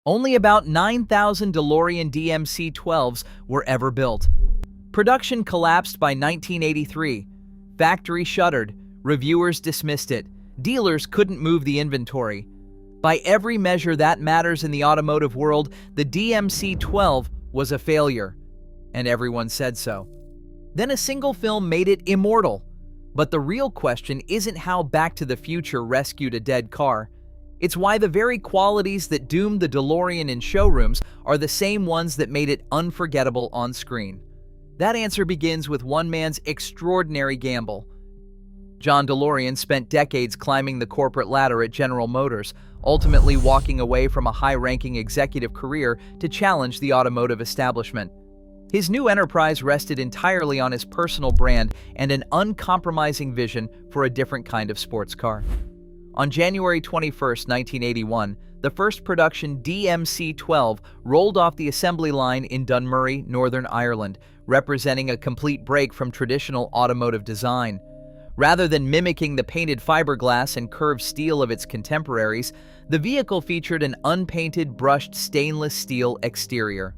Only about 9,000 DeLorean DMC-12s were ever built. Production collapsed by 1983. Factory shuttered. Reviewers dismissed it. Dealers couldn't move the inventory. By every measure that matters in the automotive world, the DMC-12 was a failure. And everyone said so. Then a single film made it immortal. But the real question isn't how Back to the Future rescued a dead car. It's why the very qualities that doomed the DeLorean in showrooms are the same ones that made it unforgettable on screen. That answer begins with one man's extraordinary gamble. John DeLorean spent decades climbing the corporate ladder at General Motors, ultimately walking away from a high-ranking executive career to challenge the automotive establishment. His new enterprise rested entirely on his personal brand and an uncompromising vision for a different kind of sports car. On January 21, 1981, the first production DMC-12 rolled off the assembly line in Dunmurry, Northern Ireland, representing a complete break from traditional automotive design. Rather than mimicking the painted fiberglass and curved steel of its contemporaries, the vehicle featured an unpainted, brushed stainless steel exterior.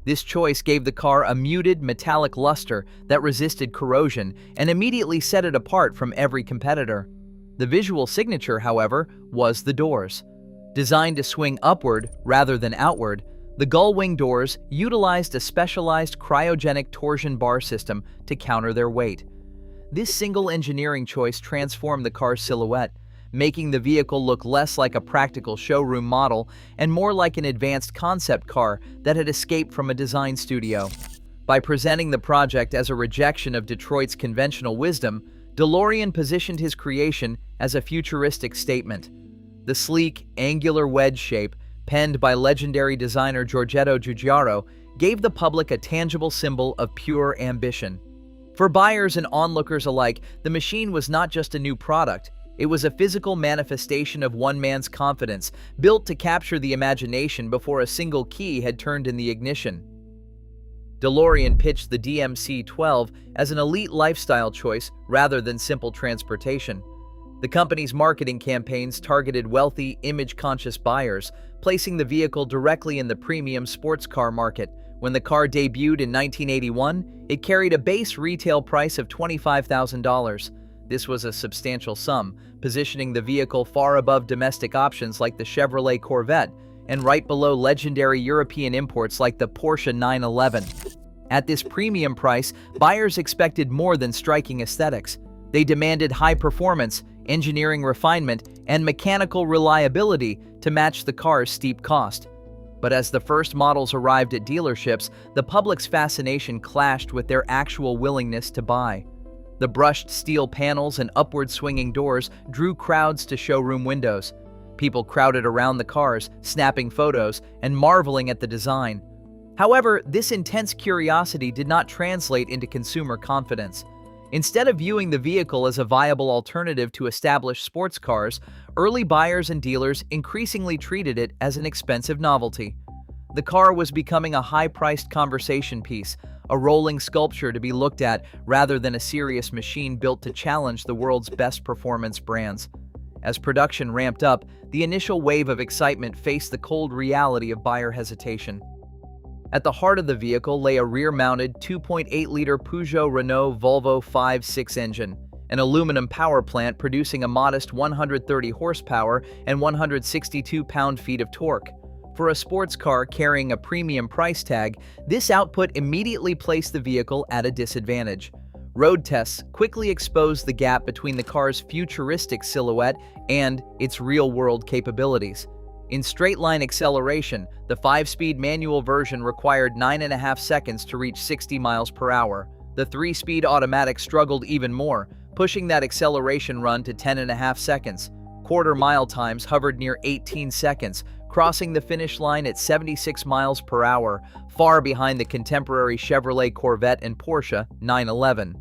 This choice gave the car a muted, metallic luster that resisted corrosion and immediately set it apart from every competitor. The visual signature, however, was the doors. Designed to swing upward rather than outward, the gull-wing doors utilized a specialized cryogenic torsion bar system to counter their weight. This single engineering choice transformed the car's silhouette, making the vehicle look less like a practical showroom model and more like an advanced concept car that had escaped from a design studio. By presenting the project as a rejection of Detroit's conventional wisdom, DeLorean positioned his creation as a futuristic statement. The sleek, angular wedge shape, penned by legendary designer Giorgetto Giugiaro, gave the public a tangible symbol of pure ambition. For buyers and onlookers alike, the machine was not just a new product. It was a physical manifestation of one man's confidence, built to capture the imagination before a single key had turned in the ignition. DeLorean pitched the DMC-12 as an elite lifestyle choice rather than simple transportation. The company's marketing campaigns targeted wealthy, image-conscious buyers, placing the vehicle directly in the premium sports car market. When the car debuted in 1981, it carried a base retail price of $25,000. This was a substantial sum, positioning the vehicle far above domestic options like the Chevrolet Corvette and right below legendary European imports like the Porsche 911. At this premium price, buyers expected more than striking aesthetics. They demanded high performance, engineering refinement, and mechanical reliability to match the car's steep cost. But as the first models arrived at dealerships, the public's fascination clashed with their actual willingness to buy. The brushed steel panels and upward-swinging doors drew crowds to showroom windows. People crowded around the cars, snapping photos and marveling at the design. However, this intense curiosity did not translate into consumer confidence. Instead of viewing the vehicle as a viable alternative to established sports cars, early buyers and dealers increasingly treated it as an expensive novelty. The car was becoming a high-priced conversation piece, a rolling sculpture to be looked at rather than a serious machine built to challenge the world's best performance brands. As production ramped up, the initial wave of excitement faced the cold reality of buyer hesitation. At the heart of the vehicle lay a rear-mounted 2.8-liter Peugeot Renault Volvo 5.6 engine, an aluminum power plant producing a modest 130 horsepower and 162 pound-feet of torque. For a sports car carrying a premium price tag, this output immediately placed the vehicle at a disadvantage. Road tests quickly exposed the gap between the car's futuristic silhouette and its real-world capabilities. In straight-line acceleration, the 5-speed manual version required 9.5 seconds to reach 60 miles per hour. The 3-speed automatic struggled even more, pushing that acceleration run to 10.5 seconds. Quarter-mile times hovered near 18 seconds, crossing the finish line at 76 miles per hour, far behind the contemporary Chevrolet Corvette and Porsche 911.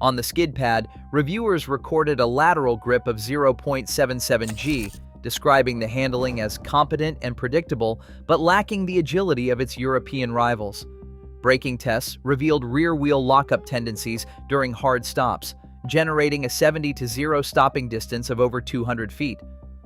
On the skid pad, reviewers recorded a lateral grip of 0.77 G, describing the handling as competent and predictable, but lacking the agility of its European rivals. Braking tests revealed rear-wheel lockup tendencies during hard stops, generating a 70-0 stopping distance of over 200 feet.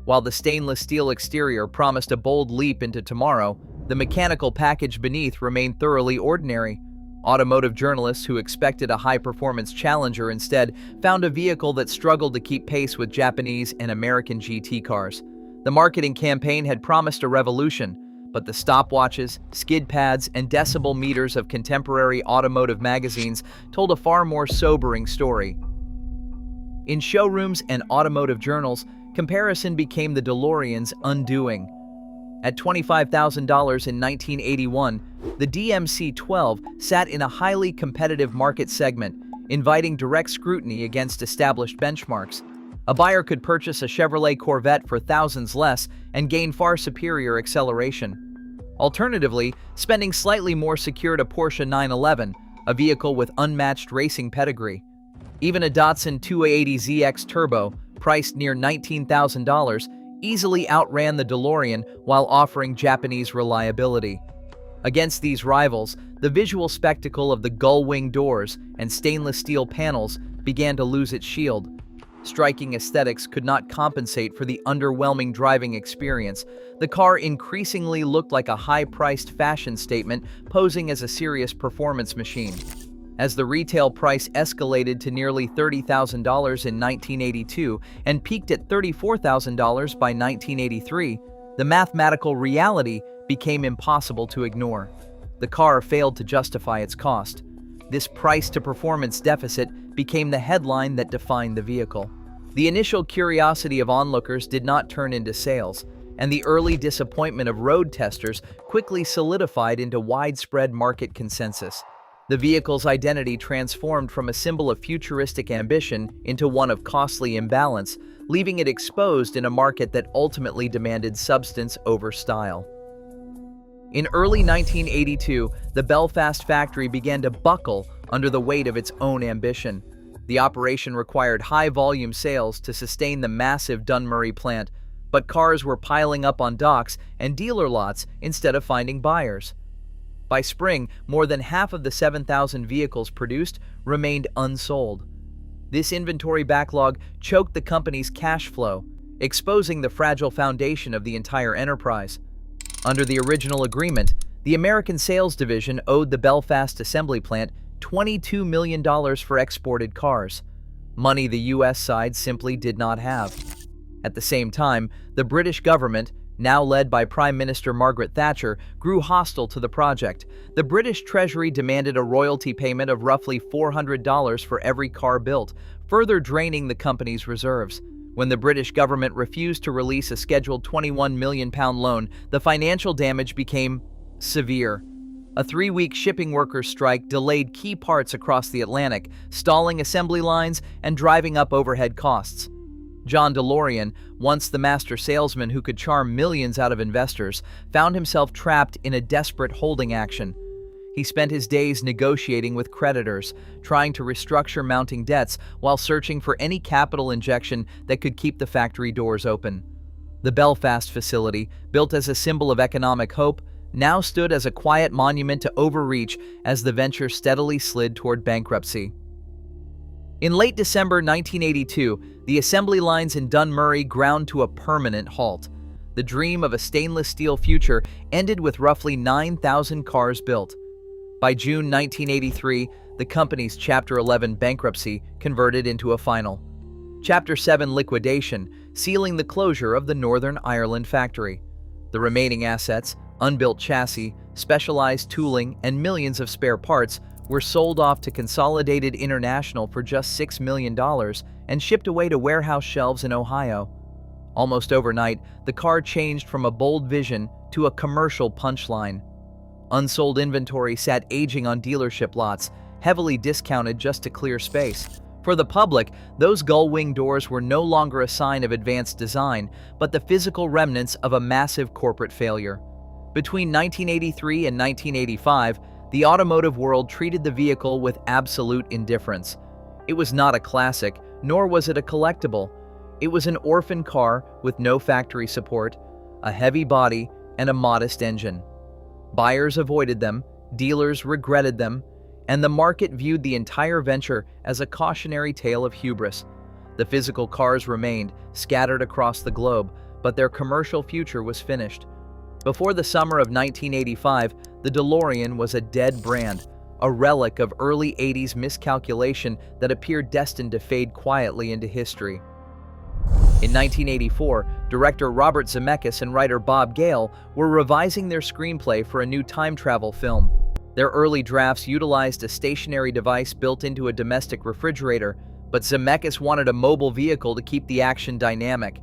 While the stainless steel exterior promised a bold leap into tomorrow, the mechanical package beneath remained thoroughly ordinary. Automotive journalists who expected a high-performance challenger instead found a vehicle that struggled to keep pace with Japanese and American GT cars. The marketing campaign had promised a revolution, but the stopwatches, skid pads, and decibel meters of contemporary automotive magazines told a far more sobering story. In showrooms and automotive journals, comparison became the DeLorean's undoing. At $25,000 in 1981, the DMC-12 sat in a highly competitive market segment, inviting direct scrutiny against established benchmarks. A buyer could purchase a Chevrolet Corvette for thousands less and gain far superior acceleration. Alternatively, spending slightly more secured a Porsche 911, a vehicle with unmatched racing pedigree. Even a Datsun 280ZX Turbo, priced near $19,000, easily outran the DeLorean while offering Japanese reliability. Against these rivals, the visual spectacle of the gull-wing doors and stainless steel panels began to lose its shield. Striking aesthetics could not compensate for the underwhelming driving experience. The car increasingly looked like a high-priced fashion statement posing as a serious performance machine. As the retail price escalated to nearly $30,000 in 1982 and peaked at $34,000 by 1983, the mathematical reality became impossible to ignore. The car failed to justify its cost. This price-to-performance deficit became the headline that defined the vehicle. The initial curiosity of onlookers did not turn into sales, and the early disappointment of road testers quickly solidified into widespread market consensus. The vehicle's identity transformed from a symbol of futuristic ambition into one of costly imbalance, leaving it exposed in a market that ultimately demanded substance over style. In early 1982, the Belfast factory began to buckle under the weight of its own ambition. The operation required high-volume sales to sustain the massive Dunmurry plant, but cars were piling up on docks and dealer lots instead of finding buyers. By spring, more than half of the 7,000 vehicles produced remained unsold. This inventory backlog choked the company's cash flow, exposing the fragile foundation of the entire enterprise. Under the original agreement, the American sales division owed the Belfast assembly plant $22 million for exported cars, money the U.S. side simply did not have. At the same time, the British government, now led by Prime Minister Margaret Thatcher, grew hostile to the project. The British Treasury demanded a royalty payment of roughly $400 for every car built, further draining the company's reserves. When the British government refused to release a scheduled £21 million loan, the financial damage became severe. A 3-week shipping workers' strike delayed key parts across the Atlantic, stalling assembly lines and driving up overhead costs. John DeLorean, once the master salesman who could charm millions out of investors, found himself trapped in a desperate holding action. He spent his days negotiating with creditors, trying to restructure mounting debts while searching for any capital injection that could keep the factory doors open. The Belfast facility, built as a symbol of economic hope, now stood as a quiet monument to overreach as the venture steadily slid toward bankruptcy. In late December 1982, the assembly lines in Dunmurry ground to a permanent halt. The dream of a stainless steel future ended with roughly 9,000 cars built. By June 1983, the company's Chapter 11 bankruptcy converted into a final Chapter 7 liquidation, sealing the closure of the Northern Ireland factory. The remaining assets, unbuilt chassis, specialized tooling, and millions of spare parts were sold off to Consolidated International for just $6 million and shipped away to warehouse shelves in Ohio. Almost overnight, the car changed from a bold vision to a commercial punchline. Unsold inventory sat aging on dealership lots, heavily discounted just to clear space. For the public, those gull-wing doors were no longer a sign of advanced design, but the physical remnants of a massive corporate failure. Between 1983 and 1985, the automotive world treated the vehicle with absolute indifference. It was not a classic, nor was it a collectible. It was an orphan car with no factory support, a heavy body, and a modest engine. Buyers avoided them, dealers regretted them, and the market viewed the entire venture as a cautionary tale of hubris. The physical cars remained, scattered across the globe, but their commercial future was finished. Before the summer of 1985, the DeLorean was a dead brand, a relic of early 80s miscalculation that appeared destined to fade quietly into history. In 1984, director Robert Zemeckis and writer Bob Gale were revising their screenplay for a new time travel film. Their early drafts utilized a stationary device built into a domestic refrigerator, but Zemeckis wanted a mobile vehicle to keep the action dynamic.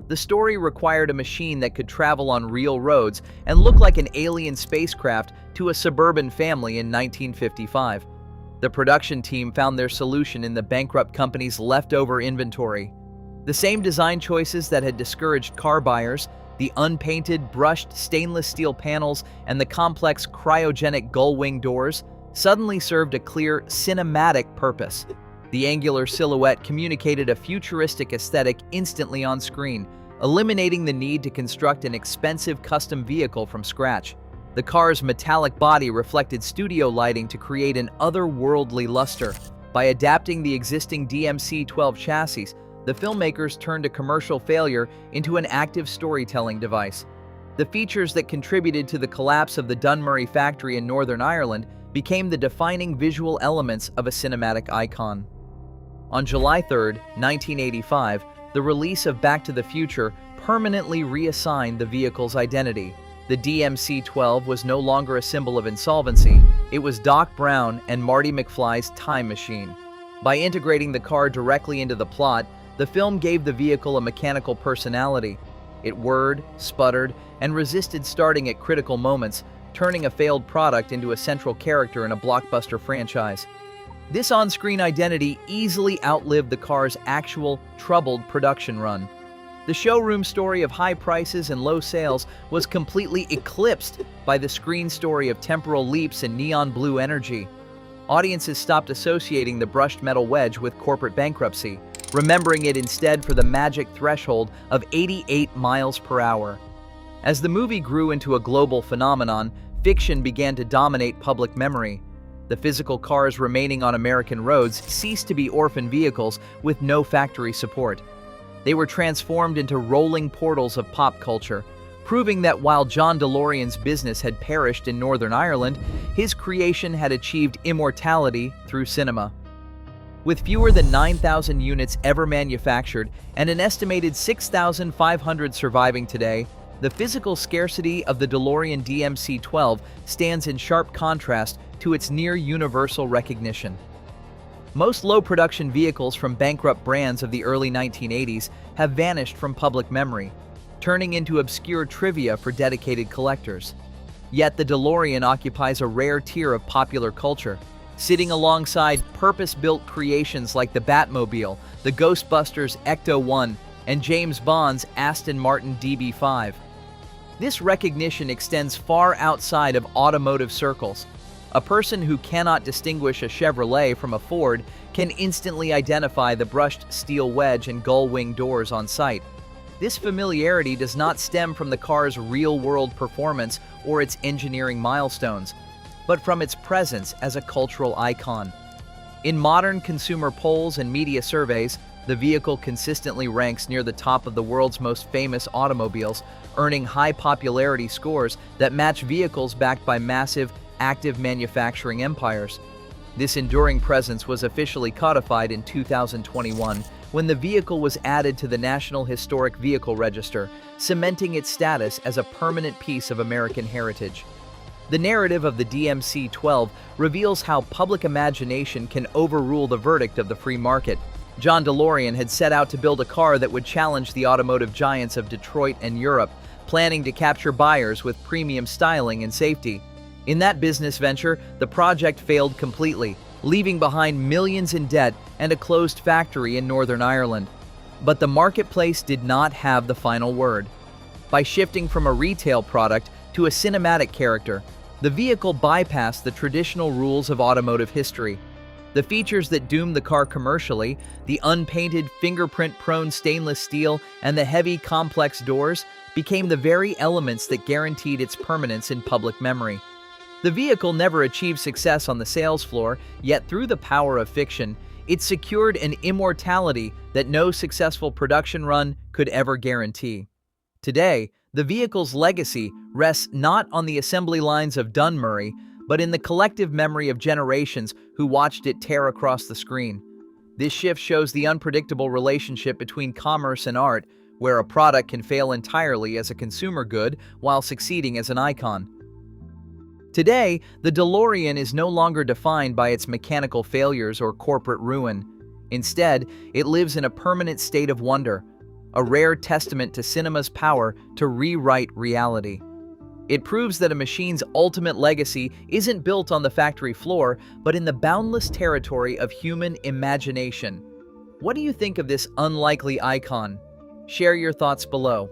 The story required a machine that could travel on real roads and look like an alien spacecraft to a suburban family in 1955. The production team found their solution in the bankrupt company's leftover inventory. The same design choices that had discouraged car buyers, the unpainted, brushed stainless steel panels and the complex cryogenic gull-wing doors, suddenly served a clear, cinematic purpose. The angular silhouette communicated a futuristic aesthetic instantly on screen, eliminating the need to construct an expensive custom vehicle from scratch. The car's metallic body reflected studio lighting to create an otherworldly luster. By adapting the existing DMC-12 chassis, the filmmakers turned a commercial failure into an active storytelling device. The features that contributed to the collapse of the Dunmurry factory in Northern Ireland became the defining visual elements of a cinematic icon. On July 3, 1985, the release of Back to the Future permanently reassigned the vehicle's identity. The DMC-12 was no longer a symbol of insolvency. It was Doc Brown and Marty McFly's time machine. By integrating the car directly into the plot, the film gave the vehicle a mechanical personality. It whirred, sputtered, and resisted starting at critical moments, turning a failed product into a central character in a blockbuster franchise. This on-screen identity easily outlived the car's actual, troubled production run. The showroom story of high prices and low sales was completely eclipsed by the screen story of temporal leaps and neon blue energy. Audiences stopped associating the brushed metal wedge with corporate bankruptcy, remembering it instead for the magic threshold of 88 miles per hour. As the movie grew into a global phenomenon, fiction began to dominate public memory. The physical cars remaining on American roads ceased to be orphan vehicles with no factory support. They were transformed into rolling portals of pop culture, proving that while John DeLorean's business had perished in Northern Ireland, his creation had achieved immortality through cinema. With fewer than 9,000 units ever manufactured and an estimated 6,500 surviving today, the physical scarcity of the DeLorean DMC-12 stands in sharp contrast to its near-universal recognition. Most low-production vehicles from bankrupt brands of the early 1980s have vanished from public memory, turning into obscure trivia for dedicated collectors. Yet the DeLorean occupies a rare tier of popular culture, sitting alongside purpose-built creations like the Batmobile, the Ghostbusters Ecto-1, and James Bond's Aston Martin DB5. This recognition extends far outside of automotive circles. A person who cannot distinguish a Chevrolet from a Ford can instantly identify the brushed steel wedge and gull-wing doors on sight. This familiarity does not stem from the car's real-world performance or its engineering milestones, but from its presence as a cultural icon. In modern consumer polls and media surveys, the vehicle consistently ranks near the top of the world's most famous automobiles, earning high popularity scores that match vehicles backed by massive, active manufacturing empires. This enduring presence was officially codified in 2021 when the vehicle was added to the National Historic Vehicle Register, cementing its status as a permanent piece of American heritage. The narrative of the DMC-12 reveals how public imagination can overrule the verdict of the free market. John DeLorean had set out to build a car that would challenge the automotive giants of Detroit and Europe, planning to capture buyers with premium styling and safety. In that business venture, the project failed completely, leaving behind millions in debt and a closed factory in Northern Ireland. But the marketplace did not have the final word. By shifting from a retail product to a cinematic character, the vehicle bypassed the traditional rules of automotive history. The features that doomed the car commercially, the unpainted, fingerprint-prone stainless steel and the heavy, complex doors, became the very elements that guaranteed its permanence in public memory. The vehicle never achieved success on the sales floor, yet through the power of fiction, it secured an immortality that no successful production run could ever guarantee. Today, the vehicle's legacy rests not on the assembly lines of Dunmurry, but in the collective memory of generations who watched it tear across the screen. This shift shows the unpredictable relationship between commerce and art, where a product can fail entirely as a consumer good while succeeding as an icon. Today, the DeLorean is no longer defined by its mechanical failures or corporate ruin. Instead, it lives in a permanent state of wonder, a rare testament to cinema's power to rewrite reality. It proves that a machine's ultimate legacy isn't built on the factory floor, but in the boundless territory of human imagination. What do you think of this unlikely icon? Share your thoughts below.